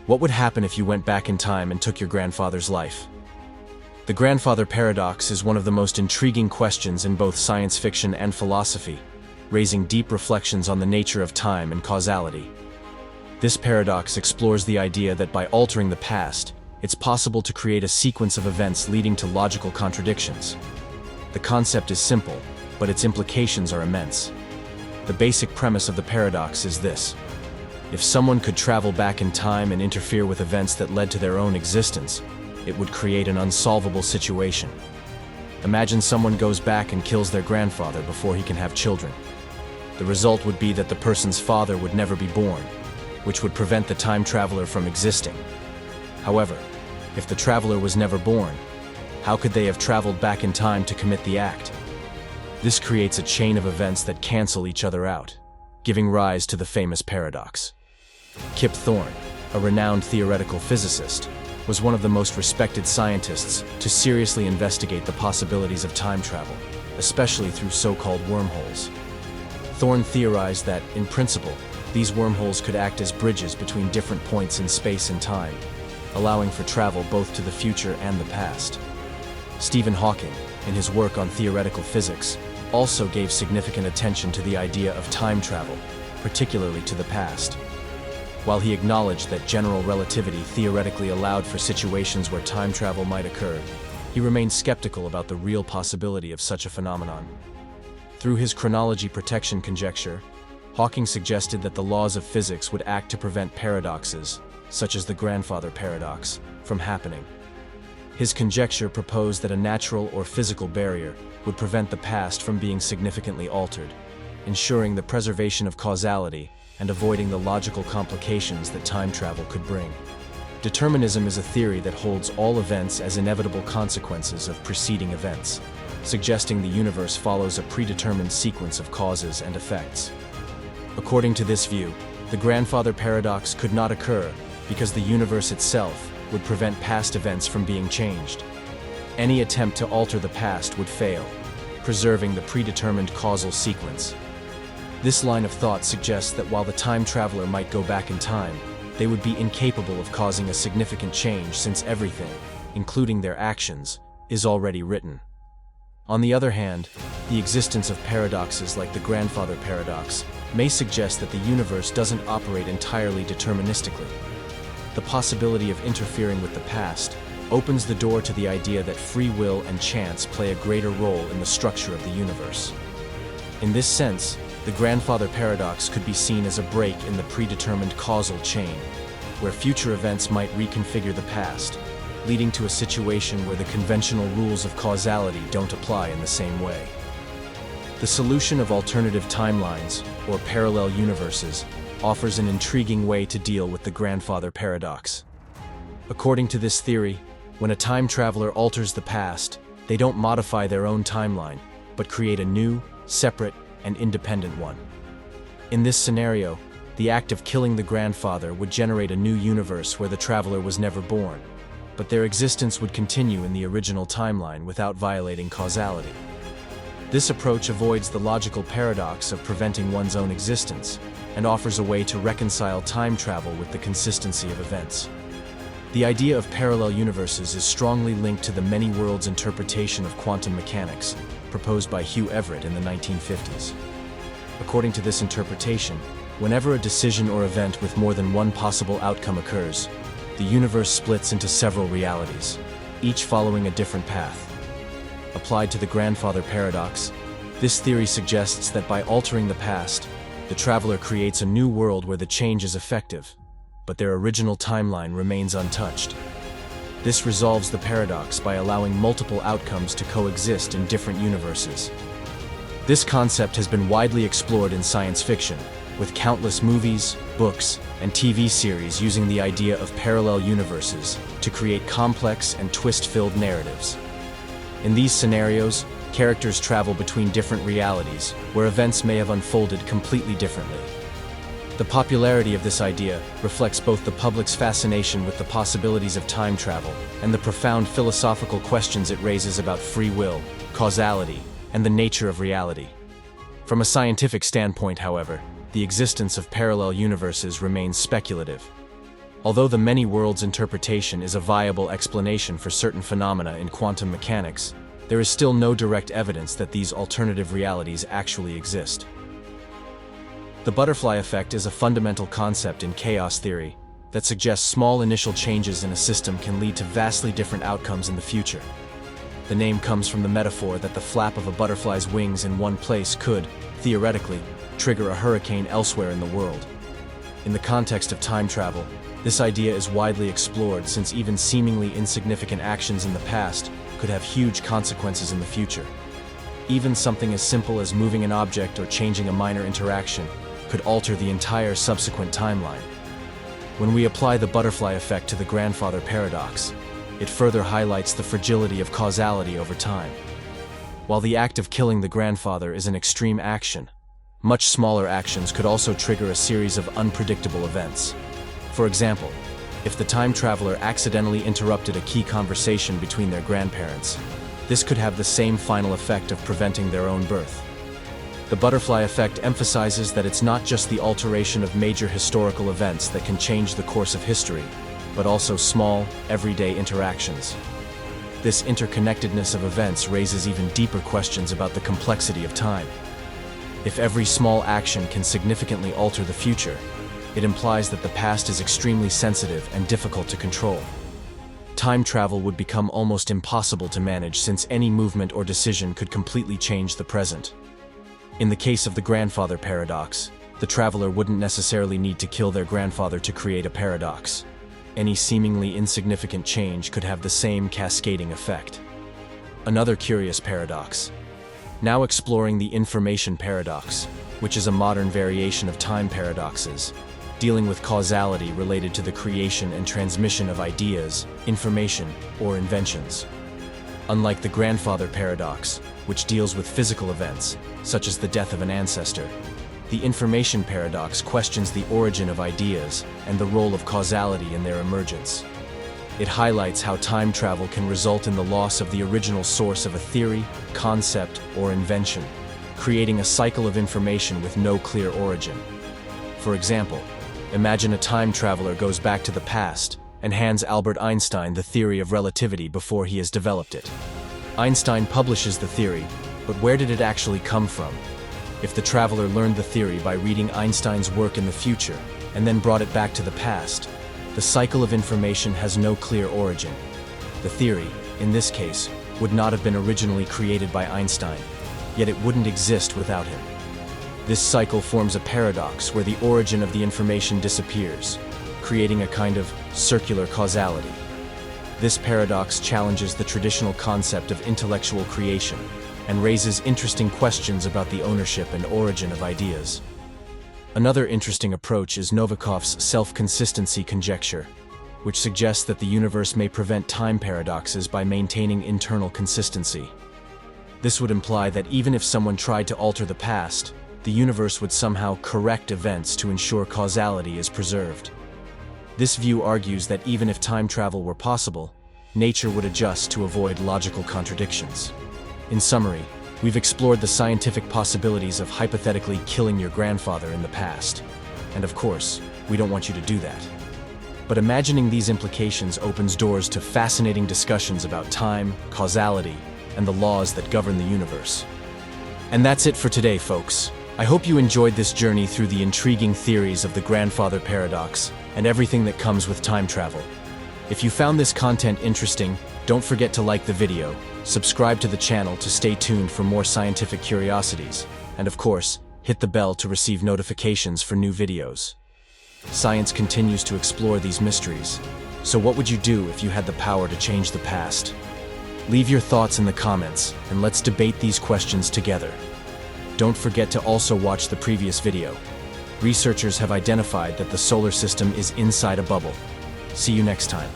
What would happen if you went back in time and took your grandfather's life? The grandfather paradox is one of the most intriguing questions in both science fiction and philosophy, raising deep reflections on the nature of time and causality. This paradox explores the idea that by altering the past, it's possible to create a sequence of events leading to logical contradictions. The concept is simple, but its implications are immense. The basic premise of the paradox is this: if someone could travel back in time and interfere with events that led to their own existence, it would create an unsolvable situation. Imagine someone goes back and kills their grandfather before he can have children. The result would be that the person's father would never be born, which would prevent the time traveler from existing. However, if the traveler was never born, how could they have traveled back in time to commit the act? This creates a chain of events that cancel each other out, giving rise to the famous paradox. Kip Thorne, a renowned theoretical physicist, was one of the most respected scientists to seriously investigate the possibilities of time travel, especially through so-called wormholes. Thorne theorized that, in principle, these wormholes could act as bridges between different points in space and time, allowing for travel both to the future and the past. Stephen Hawking, in his work on theoretical physics, also gave significant attention to the idea of time travel, particularly to the past. While he acknowledged that general relativity theoretically allowed for situations where time travel might occur, he remained skeptical about the real possibility of such a phenomenon. Through his chronology protection conjecture, Hawking suggested that the laws of physics would act to prevent paradoxes, such as the grandfather paradox, from happening. His conjecture proposed that a natural or physical barrier would prevent the past from being significantly altered, ensuring the preservation of causality and avoiding the logical complications that time travel could bring. Determinism is a theory that holds all events as inevitable consequences of preceding events, suggesting the universe follows a predetermined sequence of causes and effects. According to this view, the grandfather paradox could not occur because the universe itself would prevent past events from being changed. Any attempt to alter the past would fail, preserving the predetermined causal sequence. This line of thought suggests that while the time traveler might go back in time, they would be incapable of causing a significant change since everything, including their actions, is already written. On the other hand, the existence of paradoxes like the grandfather paradox may suggest that the universe doesn't operate entirely deterministically. The possibility of interfering with the past opens the door to the idea that free will and chance play a greater role in the structure of the universe. In this sense, the grandfather paradox could be seen as a break in the predetermined causal chain, where future events might reconfigure the past, leading to a situation where the conventional rules of causality don't apply in the same way. The solution of alternative timelines, or parallel universes, offers an intriguing way to deal with the grandfather paradox. According to this theory, when a time traveler alters the past, they don't modify their own timeline, but create a new, separate, and independent one. In this scenario, the act of killing the grandfather would generate a new universe where the traveler was never born, but their existence would continue in the original timeline without violating causality. This approach avoids the logical paradox of preventing one's own existence and offers a way to reconcile time travel with the consistency of events. The idea of parallel universes is strongly linked to the many worlds interpretation of quantum mechanics, proposed by Hugh Everett in the 1950s. According to this interpretation, whenever a decision or event with more than one possible outcome occurs, the universe splits into several realities, each following a different path. Applied to the grandfather paradox, this theory suggests that by altering the past, the traveler creates a new world where the change is effective, but their original timeline remains untouched. This resolves the paradox by allowing multiple outcomes to coexist in different universes. This concept has been widely explored in science fiction, with countless movies, books, and TV series using the idea of parallel universes to create complex and twist-filled narratives. In these scenarios, characters travel between different realities, where events may have unfolded completely differently. The popularity of this idea reflects both the public's fascination with the possibilities of time travel and the profound philosophical questions it raises about free will, causality, and the nature of reality. From a scientific standpoint, however, the existence of parallel universes remains speculative. Although the many worlds interpretation is a viable explanation for certain phenomena in quantum mechanics, there is still no direct evidence that these alternative realities actually exist. The butterfly effect is a fundamental concept in chaos theory that suggests small initial changes in a system can lead to vastly different outcomes in the future. The name comes from the metaphor that the flap of a butterfly's wings in one place could, theoretically, trigger a hurricane elsewhere in the world. In the context of time travel, this idea is widely explored since even seemingly insignificant actions in the past could have huge consequences in the future. Even something as simple as moving an object or changing a minor interaction could alter the entire subsequent timeline. When we apply the butterfly effect to the grandfather paradox, it further highlights the fragility of causality over time. While the act of killing the grandfather is an extreme action, much smaller actions could also trigger a series of unpredictable events. For example, if the time traveler accidentally interrupted a key conversation between their grandparents, this could have the same final effect of preventing their own birth. The butterfly effect emphasizes that it's not just the alteration of major historical events that can change the course of history, but also small, everyday interactions. This interconnectedness of events raises even deeper questions about the complexity of time. If every small action can significantly alter the future, it implies that the past is extremely sensitive and difficult to control. Time travel would become almost impossible to manage since any movement or decision could completely change the present. In the case of the grandfather paradox, the traveler wouldn't necessarily need to kill their grandfather to create a paradox. Any seemingly insignificant change could have the same cascading effect. Another curious paradox. Now exploring the information paradox, which is a modern variation of time paradoxes, dealing with causality related to the creation and transmission of ideas, information, or inventions. Unlike the grandfather paradox, which deals with physical events, such as the death of an ancestor, the information paradox questions the origin of ideas and the role of causality in their emergence. It highlights how time travel can result in the loss of the original source of a theory, concept, or invention, creating a cycle of information with no clear origin. For example, imagine a time traveler goes back to the past and hands Albert Einstein the theory of relativity before he has developed it. Einstein publishes the theory, but where did it actually come from? If the traveler learned the theory by reading Einstein's work in the future and then brought it back to the past, the cycle of information has no clear origin. The theory, in this case, would not have been originally created by Einstein, yet it wouldn't exist without him. This cycle forms a paradox where the origin of the information disappears, creating a kind of circular causality. This paradox challenges the traditional concept of intellectual creation and raises interesting questions about the ownership and origin of ideas. Another interesting approach is Novikov's self-consistency conjecture, which suggests that the universe may prevent time paradoxes by maintaining internal consistency. This would imply that even if someone tried to alter the past, the universe would somehow correct events to ensure causality is preserved. This view argues that even if time travel were possible, nature would adjust to avoid logical contradictions. In summary, we've explored the scientific possibilities of hypothetically killing your grandfather in the past. And of course, we don't want you to do that. But imagining these implications opens doors to fascinating discussions about time, causality, and the laws that govern the universe. And that's it for today, folks. I hope you enjoyed this journey through the intriguing theories of the grandfather paradox and everything that comes with time travel. If you found this content interesting, don't forget to like the video, subscribe to the channel to stay tuned for more scientific curiosities, and of course, hit the bell to receive notifications for new videos. Science continues to explore these mysteries, so what would you do if you had the power to change the past? Leave your thoughts in the comments, and let's debate these questions together. Don't forget to also watch the previous video. Researchers have identified that the solar system is inside a bubble. See you next time.